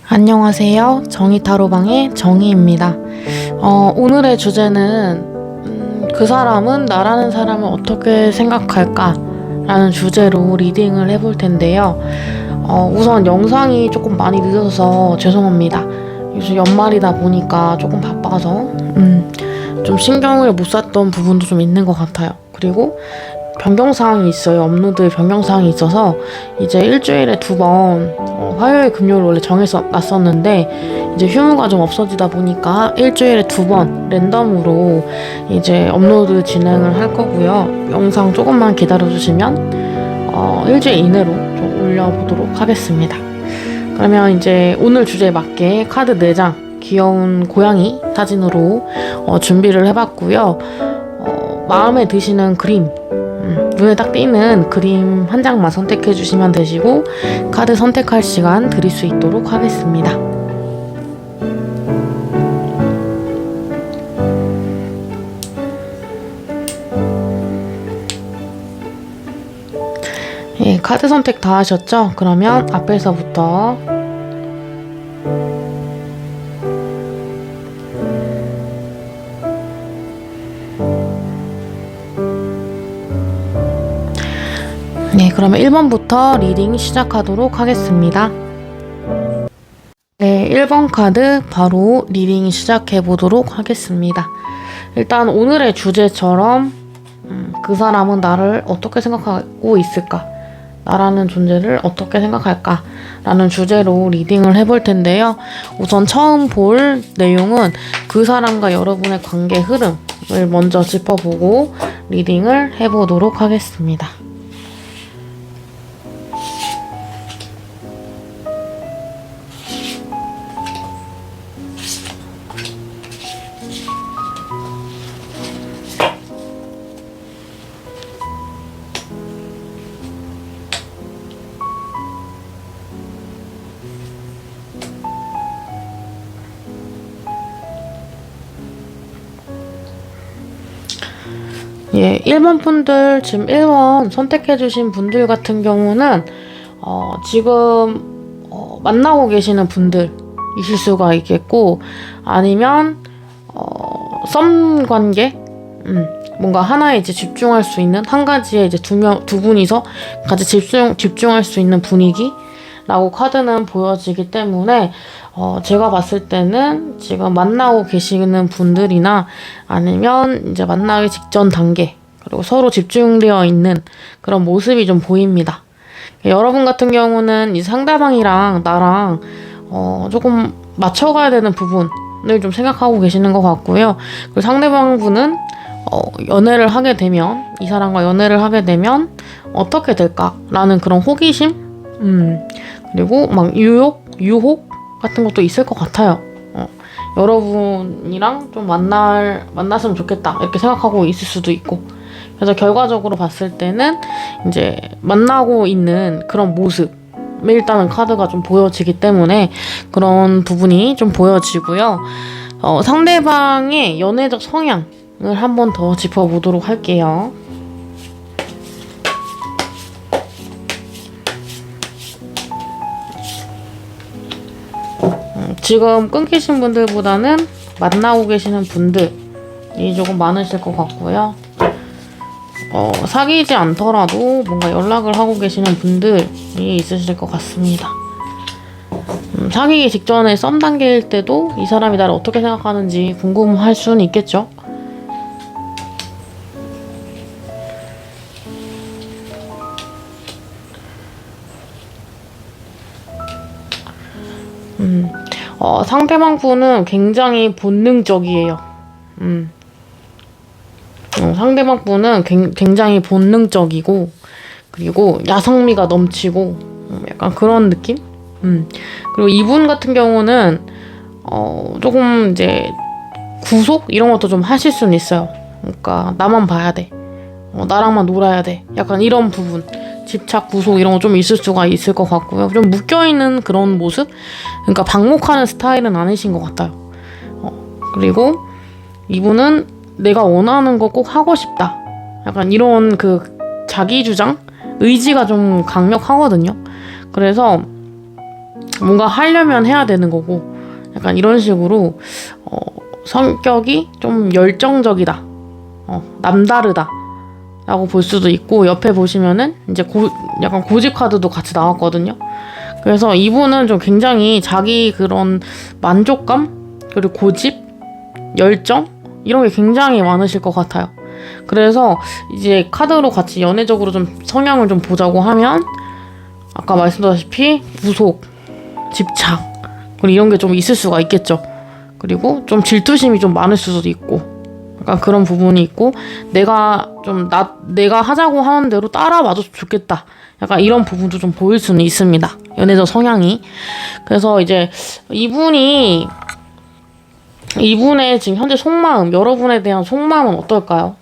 안녕하세요. 정의타로방의 정의입니다. 오늘의 주제는 그 사람은 나라는 사람을 어떻게 생각할까? 라는 주제로 리딩을 해볼 텐데요. 우선 영상이 조금 많이 늦어서 죄송합니다. 요즘 연말이다 보니까 조금 바빠서 좀 신경을 못 썼던 부분도 좀 있는 것 같아요. 그리고 변경사항이 있어요. 업로드 변경사항이 있어서 이제 일주일에 2번 화요일, 금요일 원래 정해서 놨었는데 이제 휴무가 좀 없어지다 보니까 일주일에 2번 랜덤으로 이제 업로드 진행을 할 거고요. 영상 조금만 기다려주시면 일주일 이내로 좀 올려보도록 하겠습니다. 그러면 이제 오늘 주제에 맞게 카드 4장 귀여운 고양이 사진으로 준비를 해봤고요. 마음에 드시는 그림, 눈에 딱 띄는 그림 한 장만 선택해 주시면 되시고 카드 선택할 시간 드릴 수 있도록 하겠습니다. 예, 카드 선택 다 하셨죠? 그러면 앞에서부터 네, 그러면 1번부터 리딩 시작하도록 하겠습니다. 네, 1번 카드 바로 리딩 시작해 보도록 하겠습니다. 일단 오늘의 주제처럼 그 사람은 나를 어떻게 생각하고 있을까? 나라는 존재를 어떻게 생각할까? 라는 주제로 리딩을 해볼 텐데요. 우선 처음 볼 내용은 그 사람과 여러분의 관계 흐름을 먼저 짚어보고 리딩을 해보도록 하겠습니다. 예, 1번 분들, 지금 1번 선택해주신 분들 같은 경우는, 지금, 만나고 계시는 분들이실 수가 있겠고, 아니면, 썸 관계? 뭔가 하나에 이제 집중할 수 있는, 한 가지에 이제 두 분이서 같이 집중할 수 있는 분위기라고 카드는 보여지기 때문에, 제가 봤을 때는 지금 만나고 계시는 분들이나 아니면 이제 만나기 직전 단계 그리고 서로 집중되어 있는 그런 모습이 좀 보입니다. 여러분 같은 경우는 이 상대방이랑 나랑 조금 맞춰가야 되는 부분을 좀 생각하고 계시는 것 같고요. 그리고 상대방 분은 연애를 하게 되면 이 사람과 연애를 하게 되면 어떻게 될까라는 그런 호기심 그리고 막 유혹 같은 것도 있을 것 같아요. 여러분이랑 좀 만났으면 좋겠다 이렇게 생각하고 있을 수도 있고 그래서 결과적으로 봤을 때는 이제 만나고 있는 그런 모습 일단은 카드가 좀 보여지기 때문에 그런 부분이 좀 보여지고요. 상대방의 연애적 성향을 한 번 더 짚어보도록 할게요. 지금 끊기신 분들보다는 만나고 계시는 분들이 조금 많으실 것 같고요. 사귀지 않더라도 뭔가 연락을 하고 계시는 분들이 있으실 것 같습니다. 사귀기 직전에 썸 단계일 때도 이 사람이 나를 어떻게 생각하는지 궁금할 수는 있겠죠. 상대방 분은 굉장히 본능적이에요. 상대방 분은 굉장히 본능적이고, 그리고 야성미가 넘치고, 약간 그런 느낌? 그리고 이분 같은 경우는, 조금 이제, 구속? 이런 것도 좀 하실 수는 있어요. 그러니까, 나만 봐야 돼. 나랑만 놀아야 돼. 약간 이런 부분. 집착, 구속 이런 거 좀 있을 수가 있을 것 같고요. 좀 묶여있는 그런 모습? 그러니까 방목하는 스타일은 아니신 것 같아요. 그리고 이분은 내가 원하는 거 꼭 하고 싶다. 약간 이런 그 자기 주장? 의지가 좀 강력하거든요. 그래서 뭔가 하려면 해야 되는 거고 약간 이런 식으로 성격이 좀 열정적이다, 남다르다 라고 볼 수도 있고, 옆에 보시면은 이제 약간 고집 카드도 같이 나왔거든요. 그래서 이분은 좀 굉장히 자기 그런 만족감, 그리고 고집, 열정 이런 게 굉장히 많으실 것 같아요. 그래서 이제 카드로 같이 연애적으로 좀 성향을 좀 보자고 하면, 아까 말씀드렸다시피 구속, 집착, 그리고 이런 게 좀 있을 수가 있겠죠. 그리고 좀 질투심이 좀 많을 수도 있고, 약간 그런 부분이 있고, 내가 하자고 하는 대로 따라와줘도 좋겠다, 약간 이런 부분도 좀 보일 수는 있습니다, 연애적 성향이. 그래서 이제 이분의 지금 현재 속마음, 여러분에 대한 속마음은 어떨까요?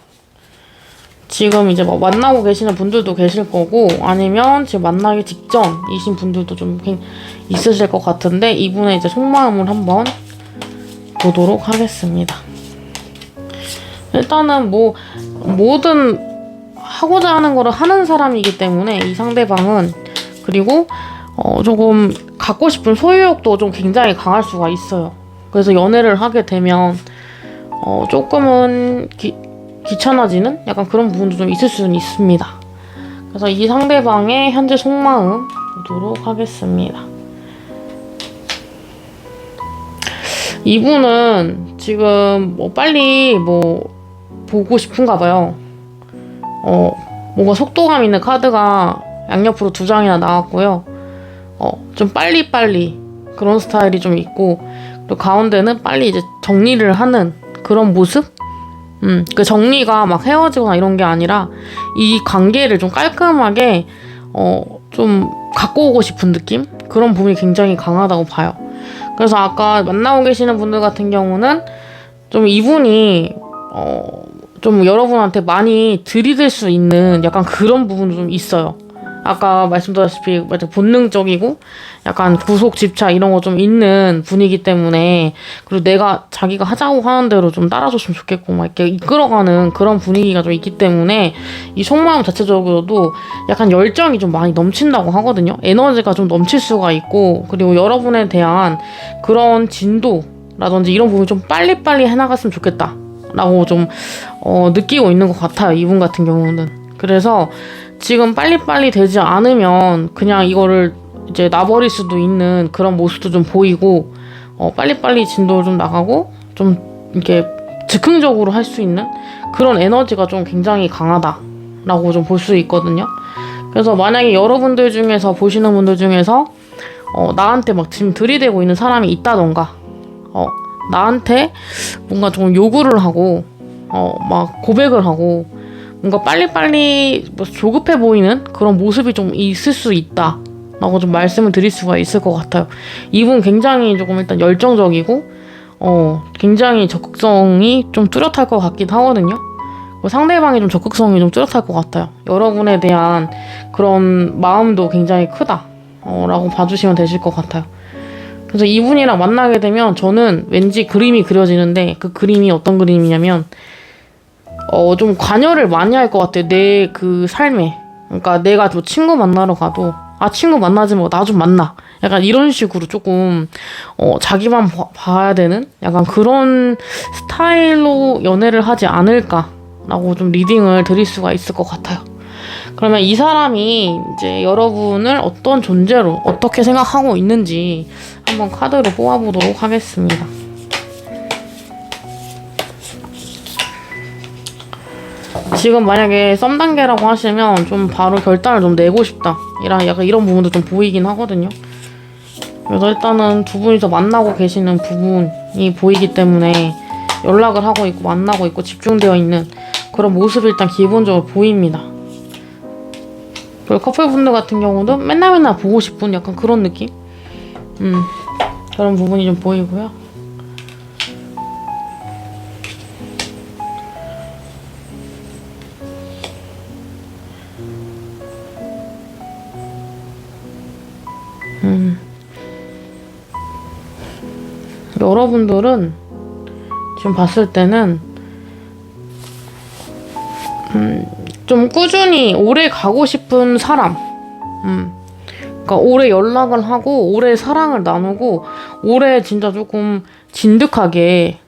지금 이제 뭐 만나고 계시는 분들도 계실 거고, 아니면 지금 만나기 직전이신 분들도 좀 있으실 것 같은데, 이분의 이제 속마음을 한번 보도록 하겠습니다. 일단은 뭐 뭐든 하고자 하는 거를 하는 사람이기 때문에 이 상대방은, 그리고 조금 갖고 싶은 소유욕도 좀 굉장히 강할 수가 있어요. 그래서 연애를 하게 되면 조금은 귀찮아지는 약간 그런 부분도 좀 있을 수는 있습니다. 그래서 이 상대방의 현재 속마음 보도록 하겠습니다. 이분은 지금 빨리 보고 싶은가 봐요. 뭔가 속도감 있는 카드가 양옆으로 2장이나 나왔고요. 좀 빨리빨리 그런 스타일이 좀 있고, 또 가운데는 빨리 이제 정리를 하는 그런 모습? 그 정리가 막 헤어지거나 이런 게 아니라 이 관계를 좀 깔끔하게 좀 갖고 오고 싶은 느낌? 그런 부분이 굉장히 강하다고 봐요. 그래서 아까 만나고 계시는 분들 같은 경우는 좀 이분이 좀 여러분한테 많이 들이댈 수 있는 약간 그런 부분도 좀 있어요. 아까 말씀드렸다시피 본능적이고 약간 구속, 집착 이런 거 좀 있는 분이기 때문에, 그리고 자기가 하자고 하는 대로 좀 따라줬으면 좋겠고 막 이렇게 이끌어가는 그런 분위기가 좀 있기 때문에, 이 속마음 자체적으로도 약간 열정이 좀 많이 넘친다고 하거든요. 에너지가 좀 넘칠 수가 있고, 그리고 여러분에 대한 그런 진도라든지 이런 부분이 좀 빨리빨리 해나갔으면 좋겠다 라고 좀 느끼고 있는 것 같아요, 이분 같은 경우는. 그래서 지금 빨리빨리 되지 않으면 그냥 이거를 이제 놔버릴 수도 있는 그런 모습도 좀 보이고, 빨리빨리 진도를 좀 나가고 좀 이렇게 즉흥적으로 할 수 있는 그런 에너지가 좀 굉장히 강하다라고 좀 볼 수 있거든요. 그래서 만약에 여러분들 중에서, 보시는 분들 중에서 나한테 막 지금 들이대고 있는 사람이 있다던가, 나한테 뭔가 좀 요구를 하고 막 고백을 하고 뭔가 빨리빨리 조급해 보이는 그런 모습이 좀 있을 수 있다 라고 좀 말씀을 드릴 수가 있을 것 같아요. 이분 굉장히 조금 일단 열정적이고 굉장히 적극성이 좀 뚜렷할 것 같긴 하거든요. 상대방이 좀 적극성이 좀 뚜렷할 것 같아요. 여러분에 대한 그런 마음도 굉장히 크다 라고 봐주시면 되실 것 같아요. 그래서 이분이랑 만나게 되면 저는 왠지 그림이 그려지는데, 그 그림이 어떤 그림이냐면 좀 관여를 많이 할 것 같아요, 내 그 삶에. 그러니까 내가 뭐 친구 만나러 가도 친구 만나지 뭐 나 좀 만나, 약간 이런 식으로 조금 자기만 봐야 되는 약간 그런 스타일로 연애를 하지 않을까라고 좀 리딩을 드릴 수가 있을 것 같아요. 그러면 이 사람이 이제 여러분을 어떤 존재로 어떻게 생각하고 있는지 한번 카드로 뽑아보도록 하겠습니다. 지금 만약에 썸 단계라고 하시면 좀 바로 결단을 좀 내고 싶다, 약간 이런 부분도 좀 보이긴 하거든요. 그래서 일단은 두 분이서 만나고 계시는 부분이 보이기 때문에 연락을 하고 있고 만나고 있고 집중되어 있는 그런 모습이 일단 기본적으로 보입니다. 그리고 커플분들 같은 경우도 맨날 보고 싶은 약간 그런 느낌? 그런 부분이 좀 보이고요. 여러분들은 지금 봤을 때는 좀 꾸준히 오래 가고 싶은 사람, 그러니까 오래 연락을 하고 오래 사랑을 나누고 오래 진짜 조금 진득하게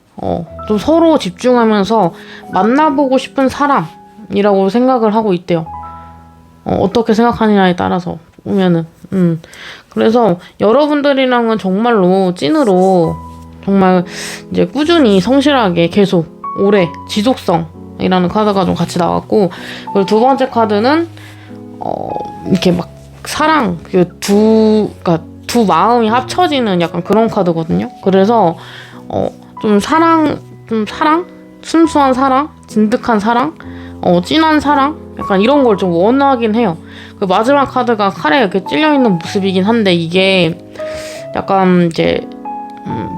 좀 서로 집중하면서 만나보고 싶은 사람이라고 생각을 하고 있대요. 어떻게 생각하느냐에 따라서 보면은 그래서 여러분들이랑은 정말로 찐으로 정말 이제 꾸준히 성실하게 계속 오래 지속성이라는 카드가 좀 같이 나왔고, 그리고 두 번째 카드는 이렇게 막 사랑, 그러니까 두 마음이 합쳐지는 약간 그런 카드거든요. 그래서 좀 사랑, 순수한 사랑, 진득한 사랑, 진한 사랑, 약간 이런 걸 좀 원하긴 해요. 그 마지막 카드가 칼에 이렇게 찔려 있는 모습이긴 한데, 이게 약간 이제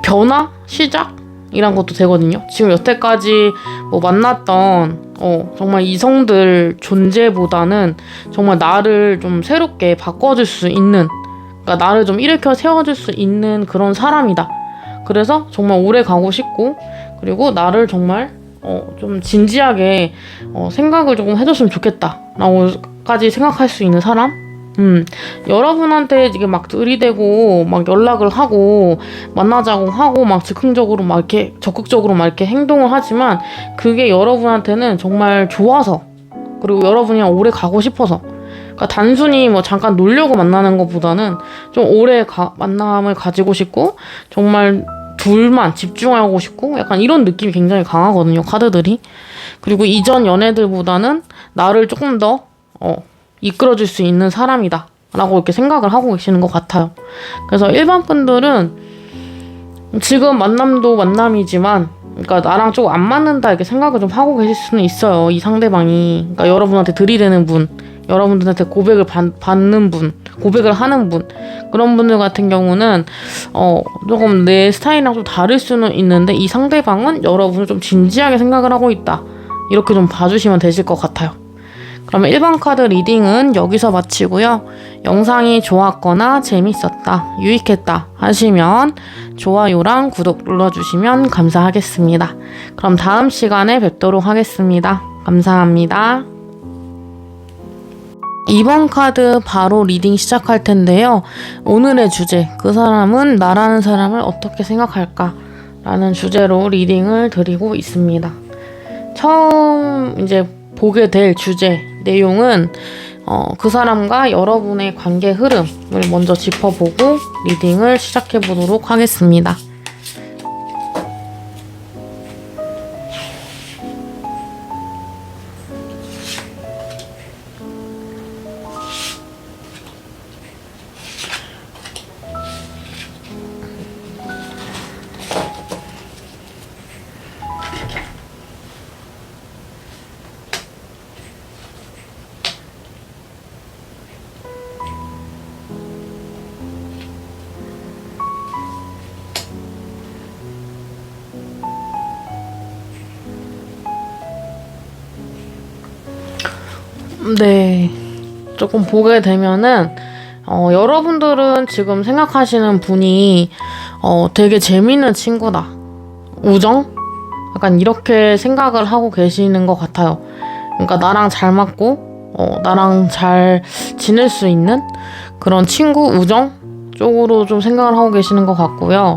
변화, 시작이란 것도 되거든요. 지금 여태까지 뭐 만났던 정말 이성들 존재보다는 정말 나를 좀 새롭게 바꿔줄 수 있는, 그러니까 나를 좀 일으켜 세워줄 수 있는 그런 사람이다. 그래서 정말 오래 가고 싶고, 그리고 나를 정말 좀 진지하게 생각을 조금 해줬으면 좋겠다라고까지 생각할 수 있는 사람? 여러분한테 이게 막 들이대고 막 연락을 하고 만나자고 하고 막 즉흥적으로 막 이렇게 적극적으로 막 이렇게 행동을 하지만, 그게 여러분한테는 정말 좋아서, 그리고 여러분이랑 오래 가고 싶어서, 그러니까 단순히 뭐 잠깐 놀려고 만나는 것보다는 좀 오래 만남을 가지고 싶고 정말 둘만 집중하고 싶고 약간 이런 느낌이 굉장히 강하거든요, 카드들이. 그리고 이전 연애들보다는 나를 조금 더 이끌어줄 수 있는 사람이다 라고 이렇게 생각을 하고 계시는 것 같아요. 그래서 일반 분들은 지금 만남도 만남이지만, 그러니까 나랑 조금 안 맞는다 이렇게 생각을 좀 하고 계실 수는 있어요, 이 상대방이. 그러니까 여러분한테 들이대는 분, 여러분들한테 고백을 받는 분, 고백을 하는 분, 그런 분들 같은 경우는 조금 내 스타일이랑 좀 다를 수는 있는데, 이 상대방은 여러분을 좀 진지하게 생각을 하고 있다, 이렇게 좀 봐주시면 되실 것 같아요. 그러면 1번 카드 리딩은 여기서 마치고요. 영상이 좋았거나 재밌었다, 유익했다 하시면 좋아요랑 구독 눌러주시면 감사하겠습니다. 그럼 다음 시간에 뵙도록 하겠습니다. 감사합니다. 2번 카드 바로 리딩 시작할 텐데요. 오늘의 주제, 그 사람은 나라는 사람을 어떻게 생각할까? 라는 주제로 리딩을 드리고 있습니다. 처음 이제 보게 될 주제 내용은 그 사람과 여러분의 관계 흐름을 먼저 짚어보고 리딩을 시작해 보도록 하겠습니다. 네, 조금 보게 되면은 여러분들은 지금 생각하시는 분이 되게 재밌는 친구다, 우정? 약간 이렇게 생각을 하고 계시는 것 같아요. 그러니까 나랑 잘 맞고 나랑 잘 지낼 수 있는 그런 친구, 우정 쪽으로 좀 생각을 하고 계시는 것 같고요.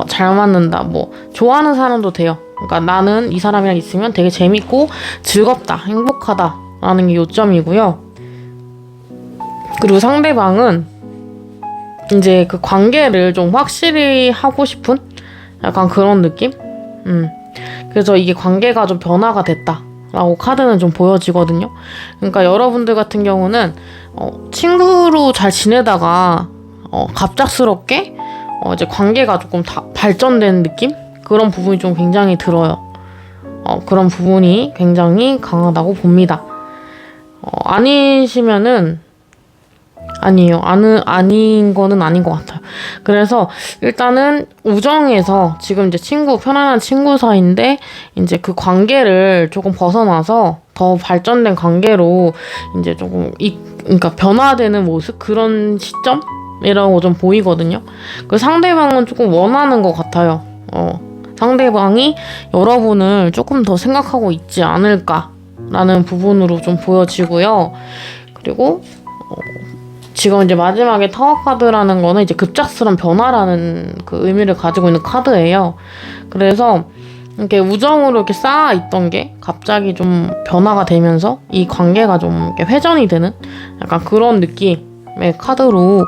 잘 맞는다, 뭐 좋아하는 사람도 돼요. 그러니까 나는 이 사람이랑 있으면 되게 재밌고 즐겁다, 행복하다 라는 게 요점이고요. 그리고 상대방은 이제 그 관계를 좀 확실히 하고 싶은 약간 그런 느낌? 그래서 이게 관계가 좀 변화가 됐다 라고 카드는 좀 보여지거든요. 그러니까 여러분들 같은 경우는 친구로 잘 지내다가 갑작스럽게 이제 관계가 조금 발전된 느낌? 그런 부분이 좀 굉장히 들어요. 그런 부분이 굉장히 강하다고 봅니다. 아니시면은 아니에요. 아닌 거는 아닌 것 같아요. 그래서 일단은 우정에서 지금 이제 편안한 친구 사이인데 이제 그 관계를 조금 벗어나서 더 발전된 관계로 이제 조금 그러니까 변화되는 모습, 그런 시점이라고 좀 보이거든요. 그 상대방은 조금 원하는 것 같아요. 상대방이 여러분을 조금 더 생각하고 있지 않을까라는 부분으로 좀 보여지고요. 그리고 지금 이제 마지막에 타워 카드라는 거는 이제 급작스러운 변화라는 그 의미를 가지고 있는 카드예요. 그래서 이렇게 우정으로 이렇게 쌓아 있던 게 갑자기 좀 변화가 되면서 이 관계가 좀 이렇게 회전이 되는 약간 그런 느낌의 카드로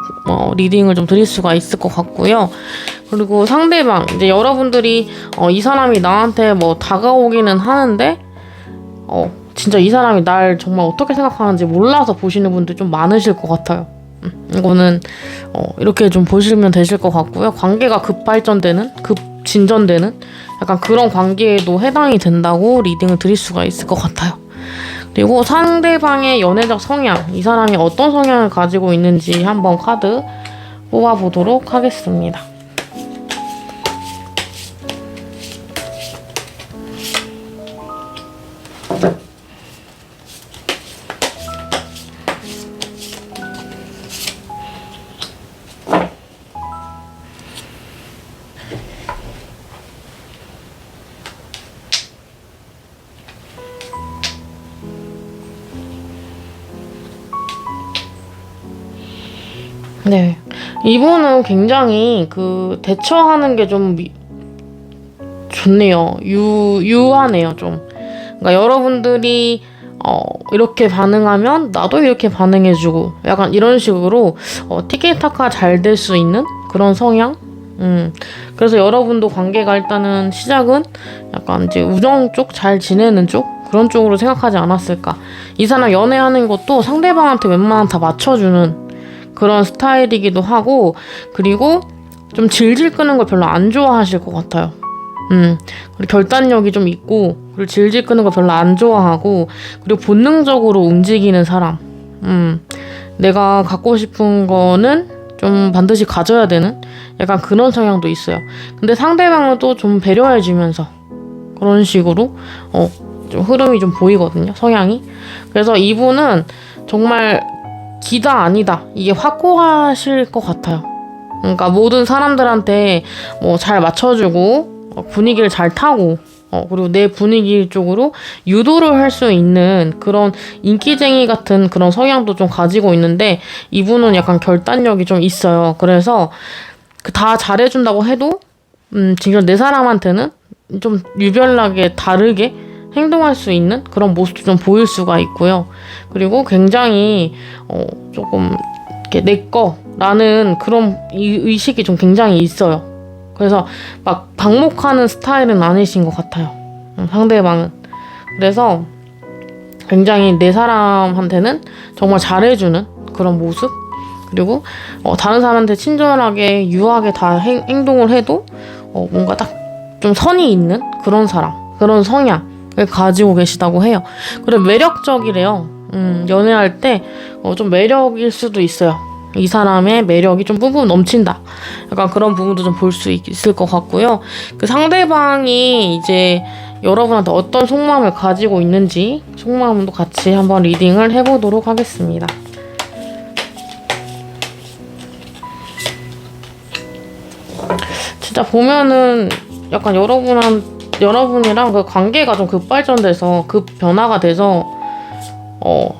리딩을 좀 드릴 수가 있을 것 같고요. 그리고 상대방, 이제 여러분들이 이 사람이 나한테 뭐 다가오기는 하는데 진짜 이 사람이 날 정말 어떻게 생각하는지 몰라서 보시는 분들 좀 많으실 것 같아요. 이거는 이렇게 좀 보시면 되실 것 같고요. 관계가 급발전되는, 급진전되는 약간 그런 관계에도 해당이 된다고 리딩을 드릴 수가 있을 것 같아요. 그리고 상대방의 연애적 성향, 이 사람이 어떤 성향을 가지고 있는지 한번 카드 뽑아보도록 하겠습니다. 네, 이분은 굉장히 그 대처하는 게 좀 좋네요. 유하네요, 좀. 그러니까 여러분들이 이렇게 반응하면 나도 이렇게 반응해주고 약간 이런 식으로 티키타카 잘 될 수 있는 그런 성향. 그래서 여러분도 관계가 일단은 시작은 약간 이제 우정 쪽, 잘 지내는 쪽 그런 쪽으로 생각하지 않았을까. 이 사람 연애하는 것도 상대방한테 웬만하면 다 맞춰주는 그런 스타일이기도 하고, 그리고 좀 질질 끄는 걸 별로 안 좋아하실 것 같아요. 그리고 결단력이 좀 있고, 그리고 질질 끄는 거 별로 안 좋아하고, 그리고 본능적으로 움직이는 사람. 내가 갖고 싶은 거는 좀 반드시 가져야 되는 약간 그런 성향도 있어요. 근데 상대방은 또 좀 배려해주면서 그런 식으로 좀 흐름이 좀 보이거든요, 성향이. 그래서 이분은 정말 기다 아니다 이게 확고하실 것 같아요. 그러니까 모든 사람들한테 뭐 잘 맞춰주고 분위기를 잘 타고 그리고 내 분위기 쪽으로 유도를 할 수 있는 그런 인기쟁이 같은 그런 성향도 좀 가지고 있는데, 이분은 약간 결단력이 좀 있어요. 그래서 다 잘해준다고 해도 지금 내 사람한테는 좀 유별나게 다르게 행동할 수 있는 그런 모습도 좀 보일 수가 있고요. 그리고 굉장히 조금 이렇게 내 거라는 그런 의식이 좀 굉장히 있어요. 그래서 막 방목하는 스타일은 아니신 것 같아요, 상대방은. 그래서 굉장히 내 사람한테는 정말 잘해주는 그런 모습, 그리고 다른 사람한테 친절하게 유하게 다 행동을 해도 뭔가 딱 좀 선이 있는 그런 사람, 그런 성향을 가지고 계시다고 해요. 그리고 매력적이래요. 연애할 때 좀 매력일 수도 있어요. 이 사람의 매력이 좀 뿜뿜 넘친다, 약간 그런 부분도 좀 볼 수 있을 것 같고요. 그 상대방이 이제 여러분한테 어떤 속마음을 가지고 있는지 속마음도 같이 한번 리딩을 해보도록 하겠습니다. 진짜 보면은 약간 여러분이랑 그 관계가 좀 급발전돼서 변화가 돼서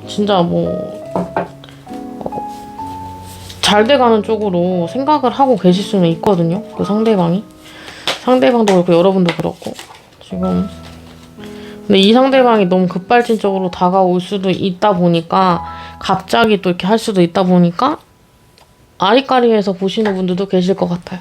진짜 뭐 잘 돼가는 쪽으로 생각을 하고 계실 수는 있거든요, 그 상대방도 그렇고 여러분도 그렇고. 지금 근데 이 상대방이 너무 급발진적으로 다가올 수도 있다 보니까, 갑자기 또 이렇게 할 수도 있다 보니까 아리까리해서 보시는 분들도 계실 것 같아요.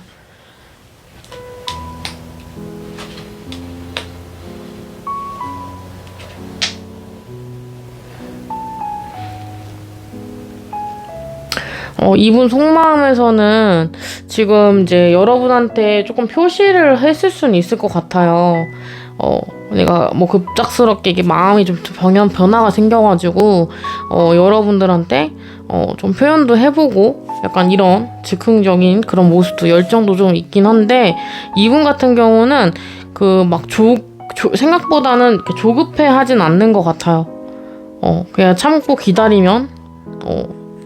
이분 속마음에서는 지금 이제 여러분한테 조금 표시를 했을 수는 있을 것 같아요. 내가 뭐 급작스럽게 이게 마음이 좀 변화가 생겨가지고 여러분들한테 좀 표현도 해보고 약간 이런 즉흥적인 그런 모습도, 열정도 좀 있긴 한데, 이분 같은 경우는 그 막 생각보다는 이렇게 조급해 하진 않는 것 같아요. 그냥 참고 기다리면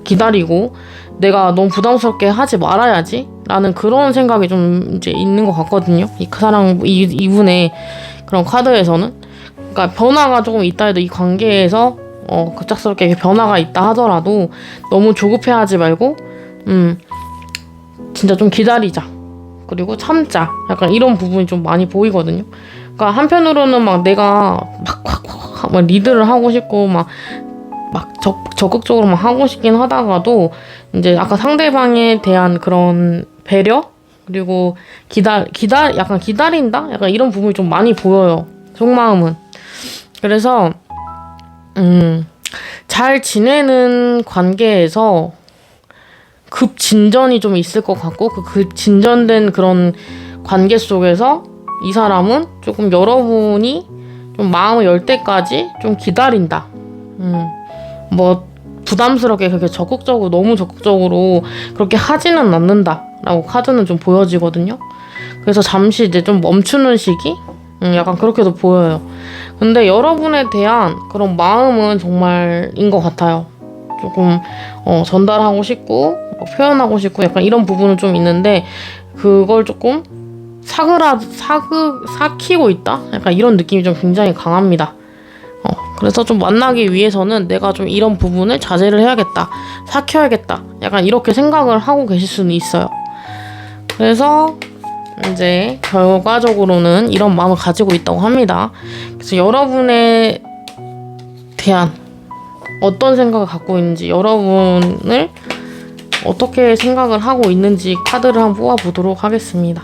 기다리고, 내가 너무 부담스럽게 하지 말아야지 라는 그런 생각이 좀 이제 있는 것 같거든요, 이분의 그런 카드에서는. 그러니까 변화가 조금 있다 해도 이 관계에서 급작스럽게 이렇게 변화가 있다 하더라도 너무 조급해하지 말고 진짜 좀 기다리자. 그리고 참자. 약간 이런 부분이 좀 많이 보이거든요. 그러니까 한편으로는 막 내가 막 리드를 하고 싶고 막 적극적으로 막 하고 싶긴 하다가도 이제 아까 상대방에 대한 그런 배려 그리고 약간 기다린다? 약간 이런 부분이 좀 많이 보여요. 속마음은. 그래서 잘 지내는 관계에서 급 진전이 좀 있을 것 같고 그 진전된 그런 관계 속에서 이 사람은 조금 여러분이 좀 마음을 열 때까지 좀 기다린다. 뭐 부담스럽게 그렇게 너무 적극적으로 그렇게 하지는 않는다라고 카드는 좀 보여지거든요. 그래서 잠시 이제 좀 멈추는 시기? 약간 그렇게도 보여요. 근데 여러분에 대한 그런 마음은 정말인 것 같아요. 조금 전달하고 싶고 표현하고 싶고 약간 이런 부분은 좀 있는데 그걸 조금 삭히고 있다? 약간 이런 느낌이 좀 굉장히 강합니다. 그래서 좀 만나기 위해서는 내가 좀 이런 부분을 자제를 해야겠다. 삭혀야겠다. 약간 이렇게 생각을 하고 계실 수는 있어요. 그래서 이제 결과적으로는 이런 마음을 가지고 있다고 합니다. 그래서 여러분에 대한 어떤 생각을 갖고 있는지 여러분을 어떻게 생각을 하고 있는지 카드를 한번 뽑아보도록 하겠습니다.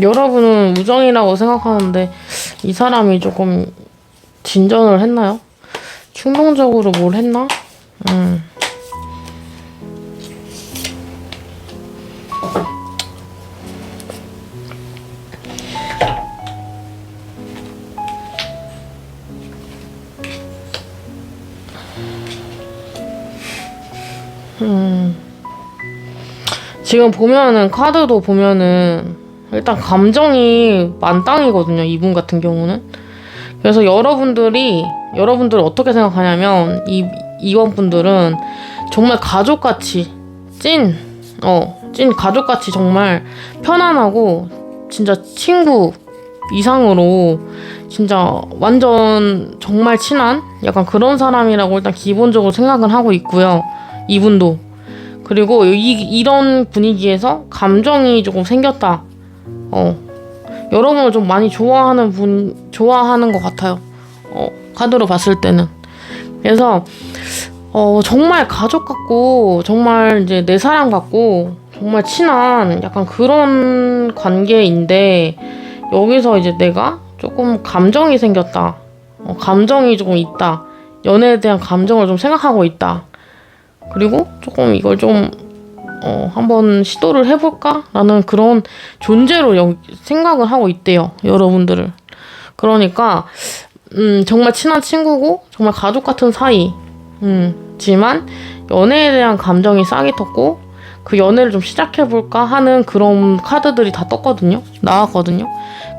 여러분은 우정이라고 생각하는데 이 사람이 조금 진전을 했나요? 충동적으로 뭘 했나? 지금 보면은 카드도 보면은 일단 감정이 만땅이거든요. 이분 같은 경우는. 그래서 여러분들을 어떻게 생각하냐면 이번 분들은 정말 가족같이 찐 가족같이 정말 편안하고 진짜 친구 이상으로 진짜 완전 정말 친한 약간 그런 사람이라고 일단 기본적으로 생각은 하고 있고요. 이분도. 그리고 이런 분위기에서 감정이 조금 생겼다. 여러분을 좀 많이 좋아하는 것 같아요. 카드로 봤을 때는. 그래서, 정말 가족 같고, 정말 이제 내 사람 같고, 정말 친한 약간 그런 관계인데, 여기서 이제 내가 조금 감정이 생겼다. 감정이 조금 있다. 연애에 대한 감정을 좀 생각하고 있다. 그리고 조금 이걸 좀 한번 시도를 해볼까? 라는 그런 존재로 생각을 하고 있대요. 여러분들을. 그러니까 정말 친한 친구고 정말 가족 같은 사이 지만 연애에 대한 감정이 싹이 텄고 그 연애를 좀 시작해볼까 하는 그런 카드들이 다 나왔거든요.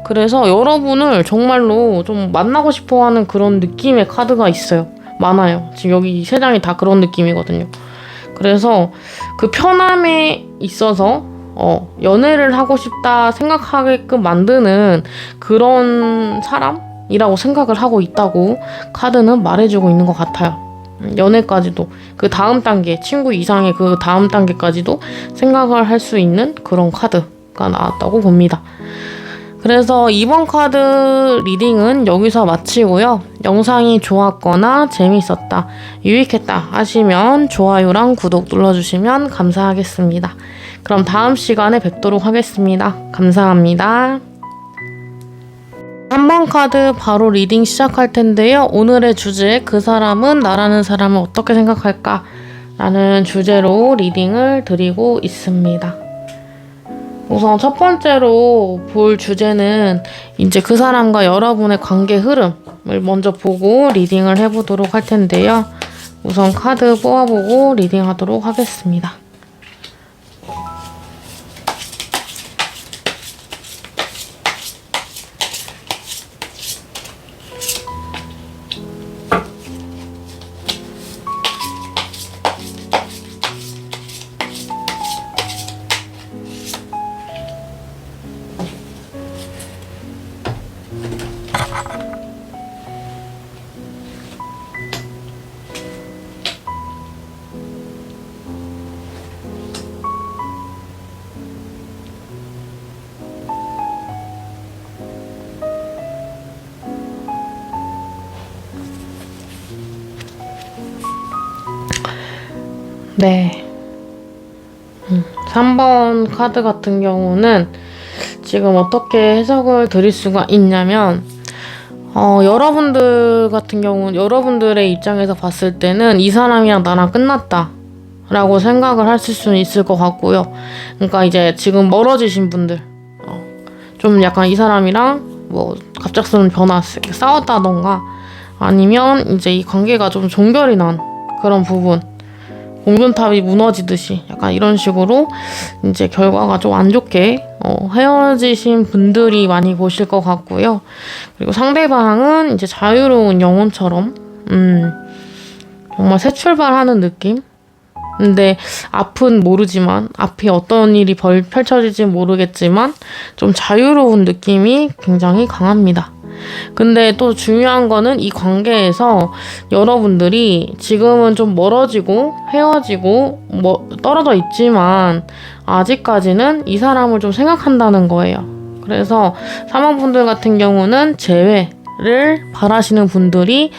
그래서 여러분을 정말로 좀 만나고 싶어하는 그런 느낌의 카드가 있어요. 많아요. 지금 여기 3장이 다 그런 느낌이거든요. 그래서 그 편함에 있어서 연애를 하고 싶다 생각하게끔 만드는 그런 사람이라고 생각을 하고 있다고 카드는 말해주고 있는 것 같아요. 연애까지도 그 다음 단계, 친구 이상의 그 다음 단계까지도 생각을 할 수 있는 그런 카드가 나왔다고 봅니다. 그래서 이번 카드 리딩은 여기서 마치고요. 영상이 좋았거나 재밌었다, 유익했다 하시면 좋아요랑 구독 눌러주시면 감사하겠습니다. 그럼 다음 시간에 뵙도록 하겠습니다. 감사합니다. 3번 카드 바로 리딩 시작할 텐데요. 오늘의 주제, 그 사람은 나라는 사람을 어떻게 생각할까? 라는 주제로 리딩을 드리고 있습니다. 우선 첫 번째로 볼 주제는 이제 그 사람과 여러분의 관계 흐름을 먼저 보고 리딩을 해보도록 할 텐데요. 우선 카드 뽑아보고 리딩하도록 하겠습니다. 네. 3번 카드 같은 경우는 지금 어떻게 해석을 드릴 수가 있냐면, 여러분들 같은 경우는 여러분들의 입장에서 봤을 때는 이 사람이랑 나랑 끝났다 라고 생각을 하실 수는 있을 것 같고요. 그러니까 이제 지금 멀어지신 분들, 좀 약간 이 사람이랑 뭐 갑작스러운 변화, 싸웠다던가 아니면 이제 이 관계가 좀 종결이 난 그런 부분, 공든탑이 무너지듯이 약간 이런 식으로 이제 결과가 좀 안 좋게 헤어지신 분들이 많이 보실 것 같고요. 그리고 상대방은 이제 자유로운 영혼처럼 정말 새 출발하는 느낌? 근데 앞은 모르지만, 앞이 어떤 일이 펼쳐질지 모르겠지만 좀 자유로운 느낌이 굉장히 강합니다. 근데 또 중요한 거는 이 관계에서 여러분들이 지금은 좀 멀어지고 헤어지고 떨어져 있지만 아직까지는 이 사람을 좀 생각한다는 거예요. 그래서 사망분들 같은 경우는 재회를 바라시는 분들이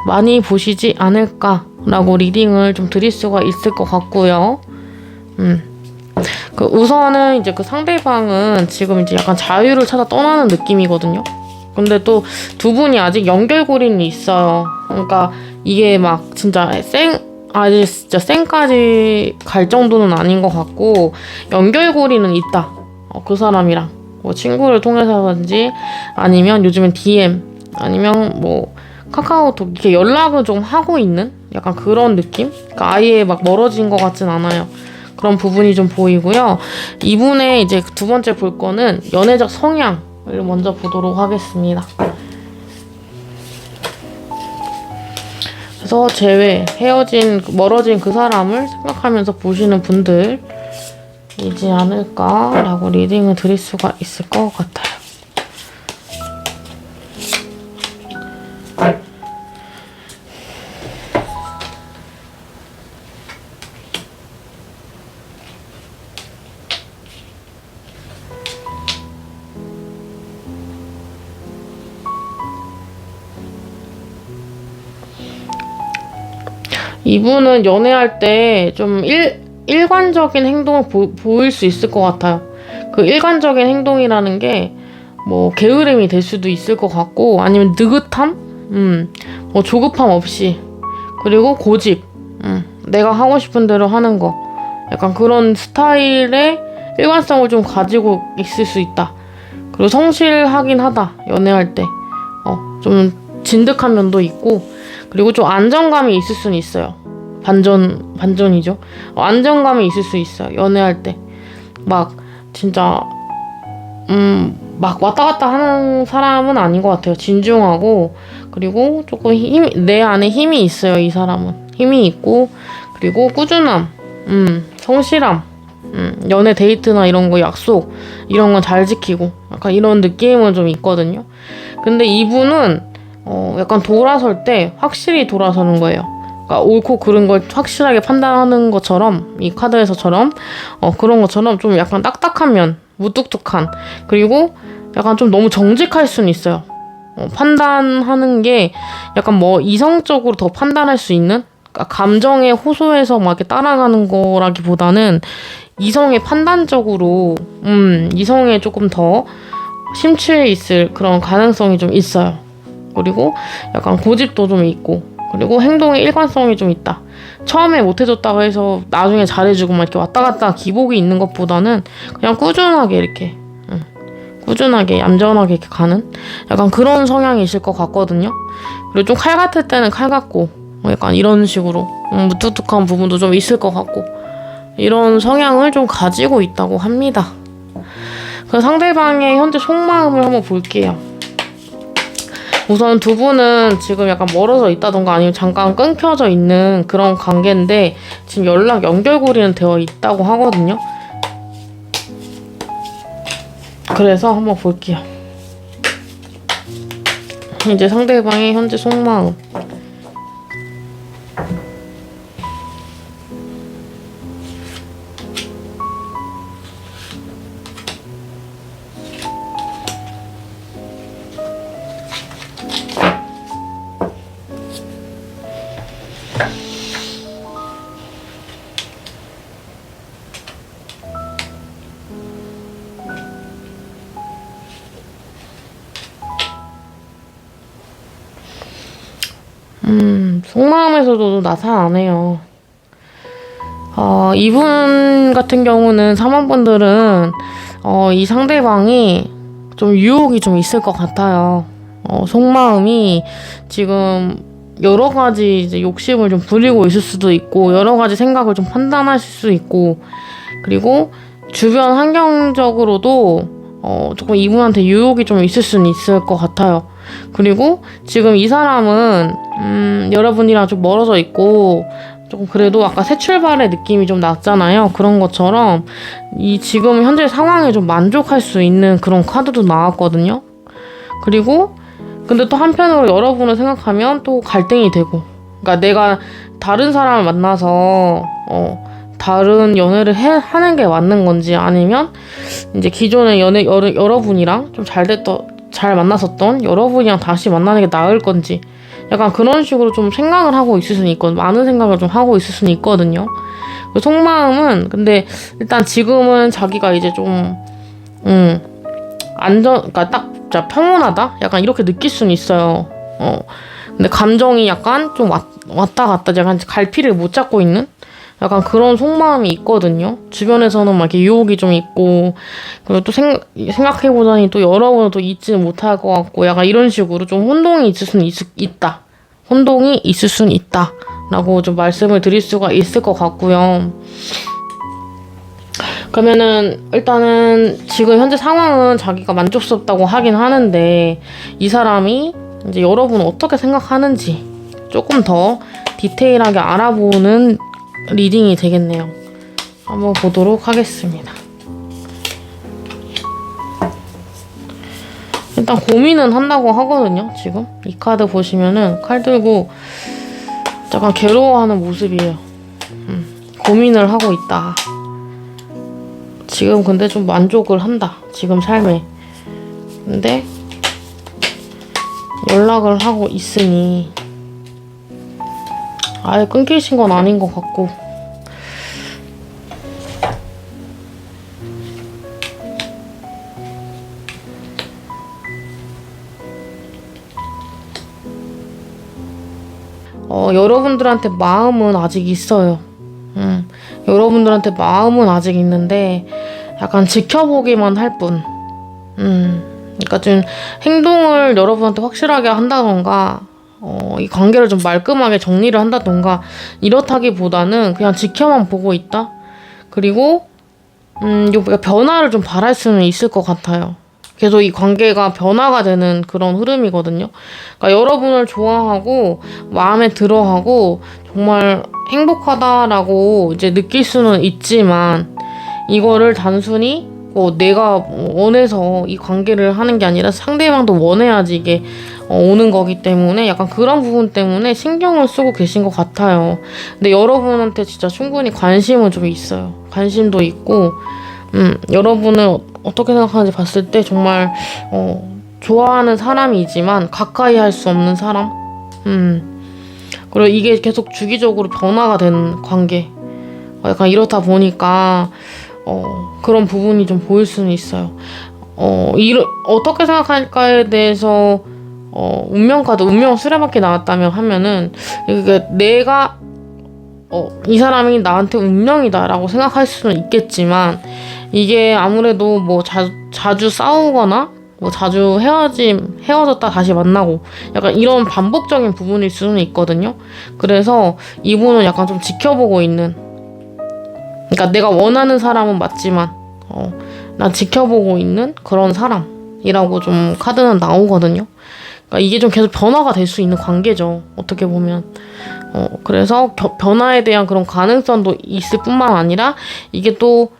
많이 보시지 않을까라고 리딩을 좀 드릴 수가 있을 것 같고요. 우선은 이제 그 상대방은 지금 이제 약간 자유를 찾아 떠나는 느낌이거든요. 근데 또 두 분이 아직 연결고리는 있어요. 그러니까 이게 막 진짜 아직 진짜 쌩까지 갈 정도는 아닌 것 같고, 연결고리는 있다. 그 사람이랑 뭐 친구를 통해서든지 아니면 요즘엔 DM 아니면 뭐 카카오톡 이렇게 연락을 좀 하고 있는 약간 그런 느낌? 그러니까 아예 막 멀어진 것 같진 않아요. 그런 부분이 좀 보이고요. 이분의 이제 두 번째 볼 거는 연애적 성향을 먼저 보도록 하겠습니다. 그래서 멀어진 그 사람을 생각하면서 보시는 분들이지 않을까라고 리딩을 드릴 수가 있을 것 같아요. 이분은 연애할 때 좀 일관적인 행동을 보일 수 있을 것 같아요. 그 일관적인 행동이라는 게 뭐 게으름이 될 수도 있을 것 같고, 아니면 느긋함? 뭐 조급함 없이, 그리고 고집, 내가 하고 싶은 대로 하는 거, 약간 그런 스타일의 일관성을 좀 가지고 있을 수 있다. 그리고 성실하긴 하다, 연애할 때. 좀 진득한 면도 있고, 그리고 좀 안정감이 있을 수는 있어요. 반전이죠. 안정감이 있을 수 있어요. 연애할 때. 막, 진짜, 막 왔다 갔다 하는 사람은 아닌 것 같아요. 진중하고, 그리고 조금 내 안에 힘이 있어요, 이 사람은. 힘이 있고, 그리고 꾸준함, 성실함, 연애 데이트나 이런 거 약속, 이런 건 잘 지키고, 약간 이런 느낌은 좀 있거든요. 근데 이분은, 약간 돌아설 때 확실히 돌아서는 거예요. 그러니까 옳고 그른 걸 확실하게 판단하는 것처럼, 이 카드에서처럼, 그런 것처럼 좀 약간 딱딱한 면, 무뚝뚝한, 그리고 약간 좀 너무 정직할 수는 있어요. 판단하는 게 약간 뭐 이성적으로 더 판단할 수 있는, 그러니까 감정에 호소해서 막 이렇게 따라가는 거라기보다는 이성의 판단적으로, 이성에 조금 더 심취해 있을 그런 가능성이 좀 있어요. 그리고 약간 고집도 좀 있고, 그리고 행동의 일관성이 좀 있다. 처음에 못해줬다고 해서 나중에 잘해주고 막 이렇게 왔다 갔다 기복이 있는 것보다는 그냥 꾸준하게 이렇게, 꾸준하게 얌전하게 이렇게 가는 약간 그런 성향이실 것 같거든요. 그리고 좀 칼 같을 때는 칼 같고, 약간 이런 식으로 무뚝뚝한 부분도 좀 있을 것 같고, 이런 성향을 좀 가지고 있다고 합니다. 그 상대방의 현재 속마음을 한번 볼게요. 우선 두 분은 지금 약간 멀어져 있다던가 아니면 잠깐 끊겨져 있는 그런 관계인데, 지금 연결고리는 되어 있다고 하거든요. 그래서 한번 볼게요. 이제 상대방의 현재 속마음. 속마음에서도 나타나네요. 이분 같은 경우는 3번분들은 이 상대방이 좀 유혹이 좀 있을 것 같아요. 속마음이 지금 여러 가지 이제 욕심을 좀 부리고 있을 수도 있고, 여러 가지 생각을 좀 판단하실 수 있고, 그리고 주변 환경적으로도 조금 이분한테 유혹이 좀 있을 수는 있을 것 같아요. 그리고 지금 이 사람은 여러분이랑 좀 멀어져 있고, 조금 그래도 아까 새 출발의 느낌이 좀 났잖아요. 그런 것처럼 이 지금 현재 상황에 좀 만족할 수 있는 그런 카드도 나왔거든요. 그리고 근데 또 한편으로 여러분을 생각하면 또 갈등이 되고, 그러니까 내가 다른 사람을 만나서 다른 연애를 하는 게 맞는 건지, 아니면 이제 기존의 여러분이랑 좀 잘 만났었던 여러분이랑 다시 만나는 게 나을 건지, 약간 그런 식으로 좀 생각을 하고 있을 수는 있거든요. 많은 생각을 좀 하고 있을 수는 있거든요. 그 속마음은 근데 일단 지금은 자기가 이제 좀 그러니까 딱 진짜 평온하다? 약간 이렇게 느낄 수는 있어요. 근데 감정이 약간 좀 왔다 갔다, 약간 갈피를 못 잡고 있는 약간 그런 속마음이 있거든요. 주변에서는 막 이렇게 유혹이 좀 있고, 그리고 또 생각해보자니 또 여러분은 또 잊지는 못할 것 같고, 약간 이런 식으로 좀 혼동이 있을 수는 있다. 혼동이 있을 수는 있다. 라고 좀 말씀을 드릴 수가 있을 것 같고요. 그러면은 일단은 지금 현재 상황은 자기가 만족스럽다고 하긴 하는데, 이 사람이 이제 여러분을 어떻게 생각하는지 조금 더 디테일하게 알아보는 리딩이 되겠네요. 한번 보도록 하겠습니다. 일단 고민은 한다고 하거든요. 지금 이 카드 보시면은 칼 들고 약간 괴로워하는 모습이에요. 고민을 하고 있다. 지금 근데 좀 만족을 한다. 지금 삶에. 근데 연락을 하고 있으니 아예 끊기신 건 아닌 것 같고, 여러분들한테 마음은 아직 있어요. 여러분들한테 마음은 아직 있는데 약간 지켜보기만 할 뿐. 그러니까 좀 행동을 여러분한테 확실하게 한다던가, 이 관계를 좀 말끔하게 정리를 한다던가, 이렇다기보다는 그냥 지켜만 보고 있다? 그리고 변화를 좀 바랄 수는 있을 것 같아요. 계속 이 관계가 변화가 되는 그런 흐름이거든요. 그러니까 여러분을 좋아하고 마음에 들어하고 정말 행복하다라고 이제 느낄 수는 있지만, 이거를 단순히 내가 원해서 이 관계를 하는 게 아니라 상대방도 원해야지 이게 오는 거기 때문에, 약간 그런 부분 때문에 신경을 쓰고 계신 것 같아요. 근데 여러분한테 진짜 충분히 관심은 좀 있어요. 관심도 있고, 여러분을 어떻게 생각하는지 봤을 때 정말 좋아하는 사람이지만 가까이 할 수 없는 사람. 그리고 이게 계속 주기적으로 변화가 되는 관계. 약간 이렇다 보니까 그런 부분이 좀 보일 수는 있어요. 어떻게 생각할까에 대해서 운명 카드, 운명 수레바퀴 나왔다면 하면은, 이게 내가 이 사람이 나한테 운명이다라고 생각할 수는 있겠지만, 이게 아무래도 뭐 자주 싸우거나 뭐 자주 헤어졌다 다시 만나고, 약간 이런 반복적인 부분일 수는 있거든요. 그래서 이분은 약간 좀 지켜보고 있는, 그러니까 내가 원하는 사람은 맞지만 난 지켜보고 있는 그런 사람이라고 좀 카드는 나오거든요. 그러니까 이게 좀 계속 변화가 될 수 있는 관계죠, 어떻게 보면. 그래서 변화에 대한 그런 가능성도 있을 뿐만 아니라, 이게 또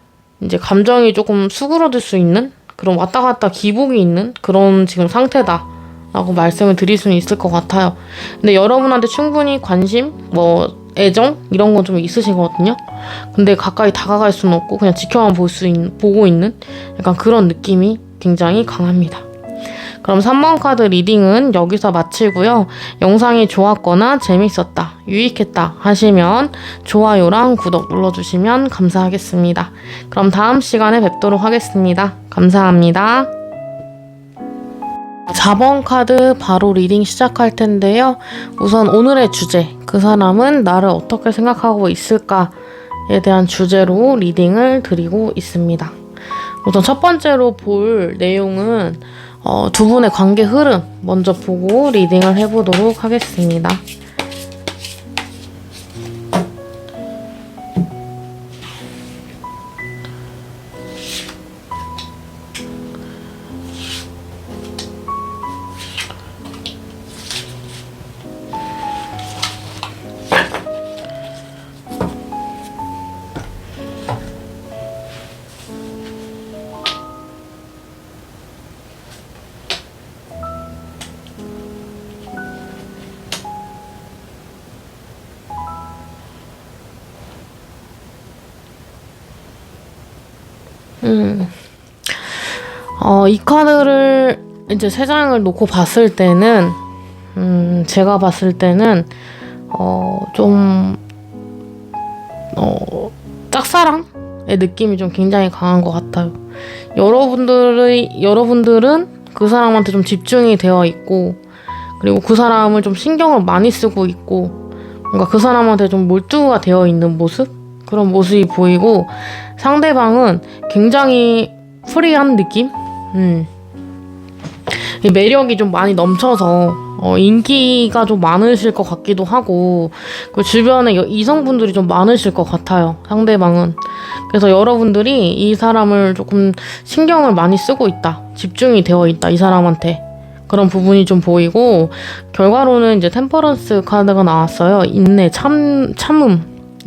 이제 감정이 조금 수그러들 수 있는 그런 왔다 갔다 기복이 있는 그런 지금 상태다라고 말씀을 드릴 수는 있을 것 같아요. 근데 여러분한테 충분히 관심, 애정 이런 건 좀 있으시거든요. 근데 가까이 다가갈 수는 없고 그냥 지켜만 보고 있는 약간 그런 느낌이 굉장히 강합니다. 그럼 3번 카드 리딩은 여기서 마치고요. 영상이 좋았거나 재밌었다, 유익했다 하시면 좋아요랑 구독 눌러주시면 감사하겠습니다. 그럼 다음 시간에 뵙도록 하겠습니다. 감사합니다. 4번 카드 바로 리딩 시작할 텐데요. 우선 오늘의 주제, 그 사람은 나를 어떻게 생각하고 있을까에 대한 주제로 리딩을 드리고 있습니다. 우선 첫 번째로 볼 내용은 두 분의 관계 흐름 먼저 보고 리딩을 해보도록 하겠습니다. 이 카드를 이제 세 장을 놓고 봤을 때는, 제가 봤을 때는, 짝사랑의 느낌이 좀 굉장히 강한 것 같아요. 여러분들은 그 사람한테 좀 집중이 되어 있고, 그리고 그 사람을 좀 신경을 많이 쓰고 있고, 뭔가 그 사람한테 좀 몰두가 되어 있는 모습? 그런 모습이 보이고, 상대방은 굉장히 프리한 느낌? 매력이 좀 많이 넘쳐서 인기가 좀 많으실 것 같기도 하고, 그 주변에 이성분들이 좀 많으실 것 같아요, 상대방은. 그래서 여러분들이 이 사람을 조금 신경을 많이 쓰고 있다, 집중이 되어 있다, 이 사람한테. 그런 부분이 좀 보이고, 결과로는 이제 템퍼런스 카드가 나왔어요. 인내, 참음,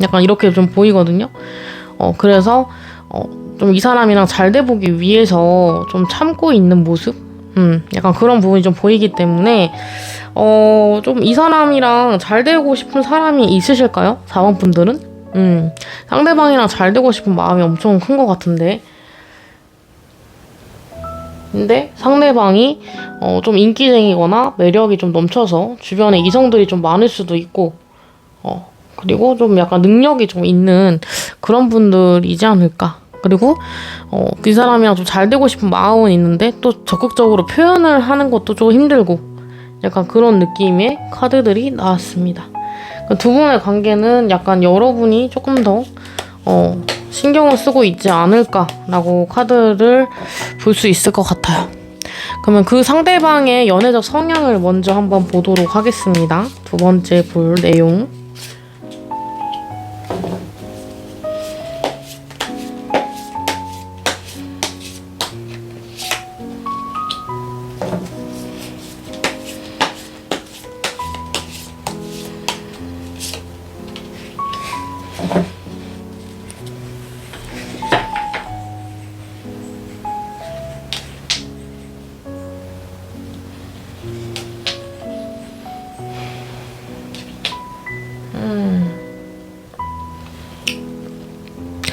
약간 이렇게 좀 보이거든요. 그래서 좀 이 사람이랑 잘 돼보기 위해서 좀 참고 있는 모습? 약간 그런 부분이 좀 보이기 때문에 좀 이 사람이랑 잘 되고 싶은 사람이 있으실까요? 4번 분들은? 상대방이랑 잘 되고 싶은 마음이 엄청 큰 것 같은데, 근데 상대방이 좀 인기쟁이거나 매력이 좀 넘쳐서 주변에 이성들이 좀 많을 수도 있고, 그리고 좀 약간 능력이 좀 있는 그런 분들이지 않을까. 그리고 그 사람이랑 좀 잘 되고 싶은 마음은 있는데 또 적극적으로 표현을 하는 것도 좀 힘들고, 약간 그런 느낌의 카드들이 나왔습니다. 두 분의 관계는 약간 여러분이 조금 더 신경을 쓰고 있지 않을까라고 카드를 볼 수 있을 것 같아요. 그러면 그 상대방의 연애적 성향을 먼저 한번 보도록 하겠습니다. 두 번째 볼 내용.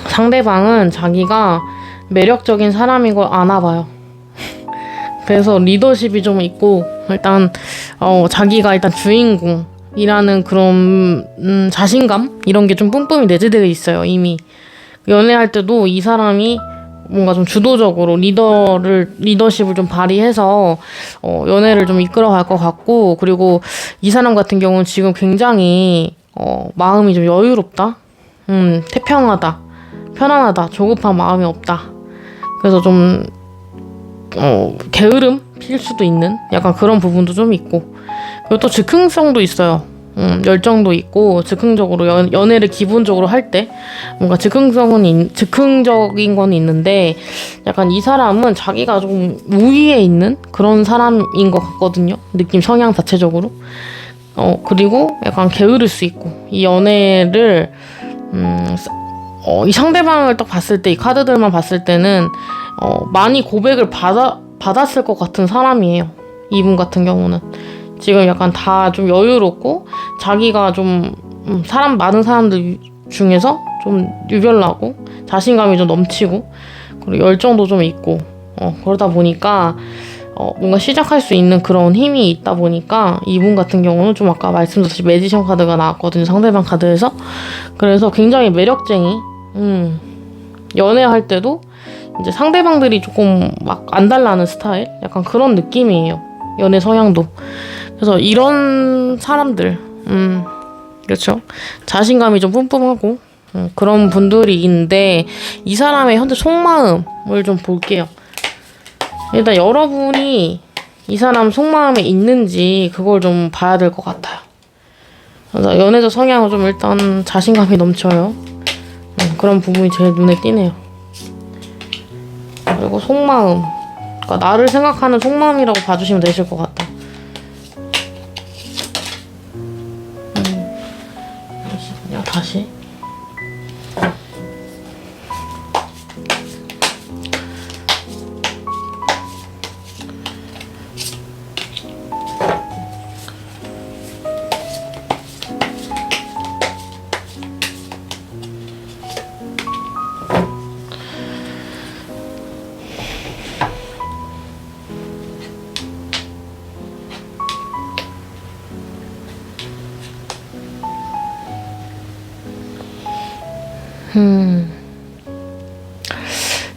상대방은 자기가 매력적인 사람인 걸 아나 봐요. 그래서 리더십이 좀 있고, 일단 자기가 일단 주인공이라는 그런 자신감? 이런 게 좀 뿜뿜이 내재되어 있어요, 이미. 연애할 때도 이 사람이 뭔가 좀 주도적으로 리더십을 좀 발휘해서 연애를 좀 이끌어갈 것 같고, 그리고 이 사람 같은 경우는 지금 굉장히 마음이 좀 여유롭다? 태평하다, 편안하다, 조급한 마음이 없다. 그래서 좀 게으름 필 수도 있는 약간 그런 부분도 좀 있고, 그리고 또 즉흥성도 있어요. 열정도 있고, 즉흥적으로 연애를 기본적으로 할 때 뭔가 즉흥적인 건 있는데, 약간 이 사람은 자기가 좀 우위에 있는 그런 사람인 것 같거든요, 느낌 성향 자체적으로. 그리고 약간 게으를 수 있고, 이 연애를 이 상대방을 딱 봤을 때, 이 카드들만 봤을 때는 많이 고백을 받았을 것 같은 사람이에요. 이분 같은 경우는 지금 약간 다 좀 여유롭고, 자기가 좀 많은 사람들 중에서 좀 유별나고, 자신감이 좀 넘치고, 그리고 열정도 좀 있고, 그러다 보니까 뭔가 시작할 수 있는 그런 힘이 있다 보니까, 이분 같은 경우는 좀 아까 말씀드렸듯이 매지션 카드가 나왔거든요, 상대방 카드에서. 그래서 굉장히 매력쟁이, 연애할 때도 이제 상대방들이 조금 막 안달나는 스타일? 약간 그런 느낌이에요. 연애 성향도. 그래서 이런 사람들, 그렇죠. 자신감이 좀 뿜뿜하고 그런 분들이 있는데, 이 사람의 현재 속마음을 좀 볼게요. 일단 여러분이 이 사람 속마음에 있는지 그걸 좀 봐야 될 것 같아요. 그래서 연애적 성향은 좀 일단 자신감이 넘쳐요. 그런 부분이 제일 눈에 띄네요. 그리고 속마음, 그러니까 나를 생각하는 속마음이라고 봐주시면 되실 것 같다. 그냥 다시.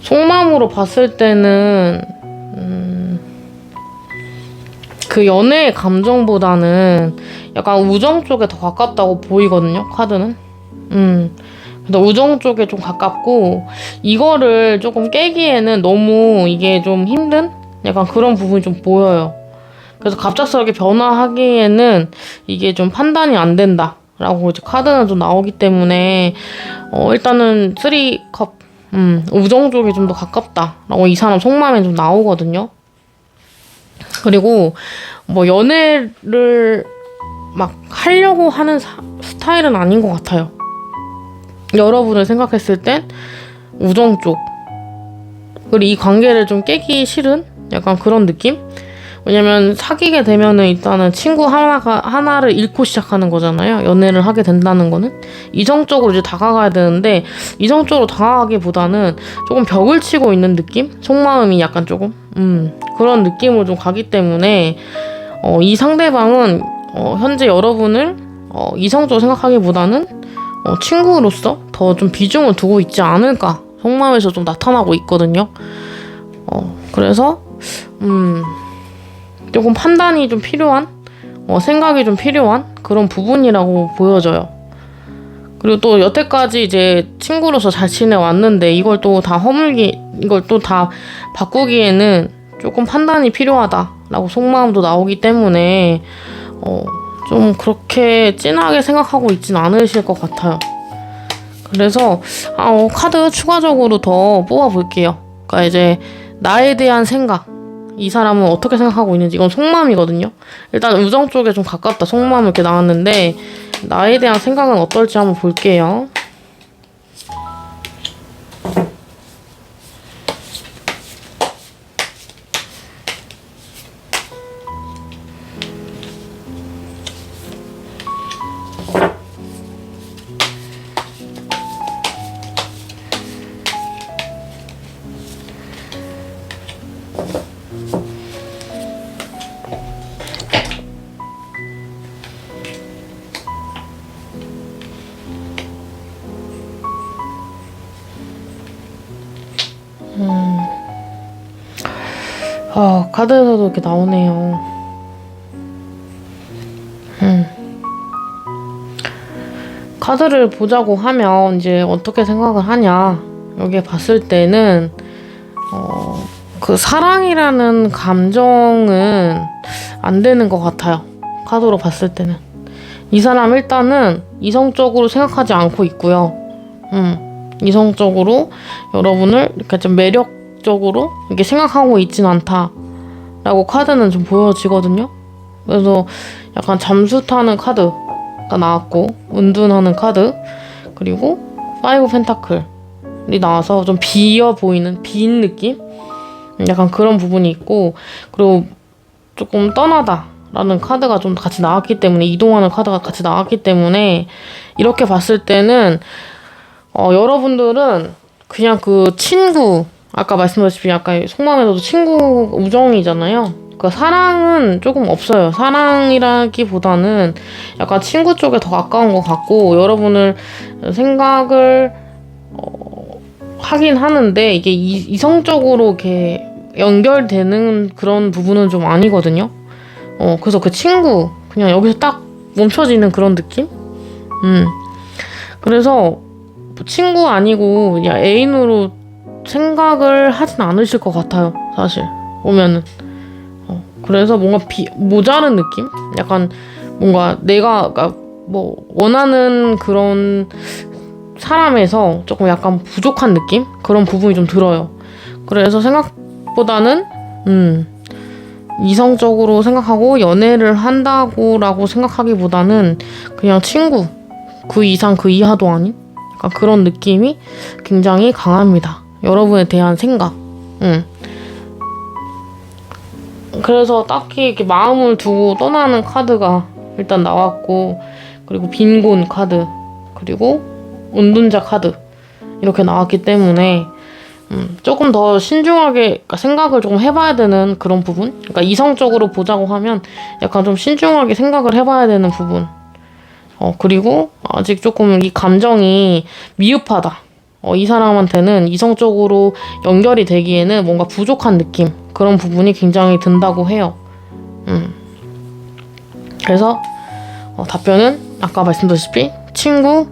속마음으로 봤을 때는 그 연애의 감정보다는 약간 우정 쪽에 더 가깝다고 보이거든요, 카드는. 근데 우정 쪽에 좀 가깝고, 이거를 조금 깨기에는 너무 이게 좀 힘든 약간 그런 부분이 좀 보여요. 그래서 갑작스럽게 변화하기에는 이게 좀 판단이 안 된다 라고 이제 카드는 좀 나오기 때문에, 일단은 3컵, 우정 쪽이 좀 더 가깝다라고 이 사람 속마음에 좀 나오거든요. 그리고 뭐 연애를 막 하려고 하는 스타일은 아닌 것 같아요. 여러분을 생각했을 땐 우정 쪽, 그리고 이 관계를 좀 깨기 싫은 약간 그런 느낌? 왜냐면 사귀게 되면은 일단은 친구 하나를 잃고 시작하는 거잖아요. 연애를 하게 된다는 거는 이성적으로 이제 다가가야 되는데, 이성적으로 다가가기보다는 조금 벽을 치고 있는 느낌? 속마음이 약간 조금 그런 느낌으로 좀 가기 때문에, 이 상대방은 현재 여러분을 이성적으로 생각하기보다는 친구로서 더 좀 비중을 두고 있지 않을까, 속마음에서 좀 나타나고 있거든요. 그래서 조금 판단이 좀 필요한, 생각이 좀 필요한 그런 부분이라고 보여져요. 그리고 또 여태까지 이제 친구로서 잘 지내왔는데, 이걸 또 다 바꾸기에는 조금 판단이 필요하다라고 속마음도 나오기 때문에, 좀 그렇게 진하게 생각하고 있진 않으실 것 같아요. 그래서 카드 추가적으로 더 뽑아볼게요. 그러니까 이제 나에 대한 생각, 이 사람은 어떻게 생각하고 있는지, 이건 속마음이거든요. 일단 우정 쪽에 좀 가깝다, 속마음 이렇게 나왔는데, 나에 대한 생각은 어떨지 한번 볼게요. 카드에서도 이렇게 나오네요. 카드를 보자고 하면 이제 어떻게 생각을 하냐, 여기에 봤을 때는 그 사랑이라는 감정은 안 되는 것 같아요. 카드로 봤을 때는 이 사람 일단은 이성적으로 생각하지 않고 있고요. 이성적으로 여러분을 이렇게 좀 매력적으로 이렇게 생각하고 있진 않다라고 카드는 좀 보여지거든요. 그래서 약간 잠수 타는 카드가 나왔고, 은둔하는 카드, 그리고 5 펜타클이 나와서 좀 비어 보이는, 빈 느낌? 약간 그런 부분이 있고, 그리고 조금 떠나다라는 카드가 좀 같이 나왔기 때문에, 이동하는 카드가 같이 나왔기 때문에, 이렇게 봤을 때는 여러분들은 그냥 그 친구, 아까 말씀드렸다시피 약간 속마음에서도 친구 우정이잖아요. 그 사랑은 조금 없어요. 사랑이라기보다는 약간 친구 쪽에 더 가까운 것 같고, 여러분을 생각을 하긴 하는데, 이게 이성적으로 이렇게 연결되는 그런 부분은 좀 아니거든요. 그래서 그 친구 그냥 여기서 딱 멈춰지는 그런 느낌? 그래서 뭐 친구 아니고 그냥 애인으로 생각을 하진 않으실 것 같아요. 사실 오면은 그래서 뭔가 모자른 느낌? 약간 뭔가 내가 뭐 원하는 그런 사람에서 조금 약간 부족한 느낌? 그런 부분이 좀 들어요. 그래서 생각보다는 이성적으로 생각하고 연애를 한다고라고 생각하기보다는 그냥 친구, 그 이상 그 이하도 아닌 약간 그런 느낌이 굉장히 강합니다. 여러분에 대한 생각. 그래서 딱히 이렇게 마음을 두고 떠나는 카드가 일단 나왔고, 그리고 빈곤 카드, 그리고 은둔자 카드 이렇게 나왔기 때문에 조금 더 신중하게 그러니까 생각을 좀 해봐야 되는 그런 부분. 그러니까 이성적으로 보자고 하면 약간 좀 신중하게 생각을 해봐야 되는 부분. 그리고 아직 조금 이 감정이 미흡하다. 이 사람한테는 이성적으로 연결이 되기에는 뭔가 부족한 느낌, 그런 부분이 굉장히 든다고 해요. 그래서 답변은 아까 말씀드렸다시피 친구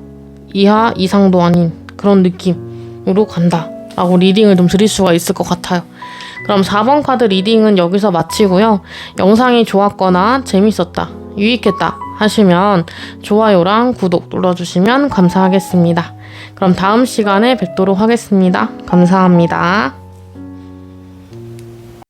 이하 이상도 아닌 그런 느낌으로 간다 라고 리딩을 좀 드릴 수가 있을 것 같아요. 그럼 4번 카드 리딩은 여기서 마치고요. 영상이 좋았거나 재밌었다, 유익했다 하시면 좋아요랑 구독 눌러주시면 감사하겠습니다. 그럼 다음 시간에 뵙도록 하겠습니다. 감사합니다.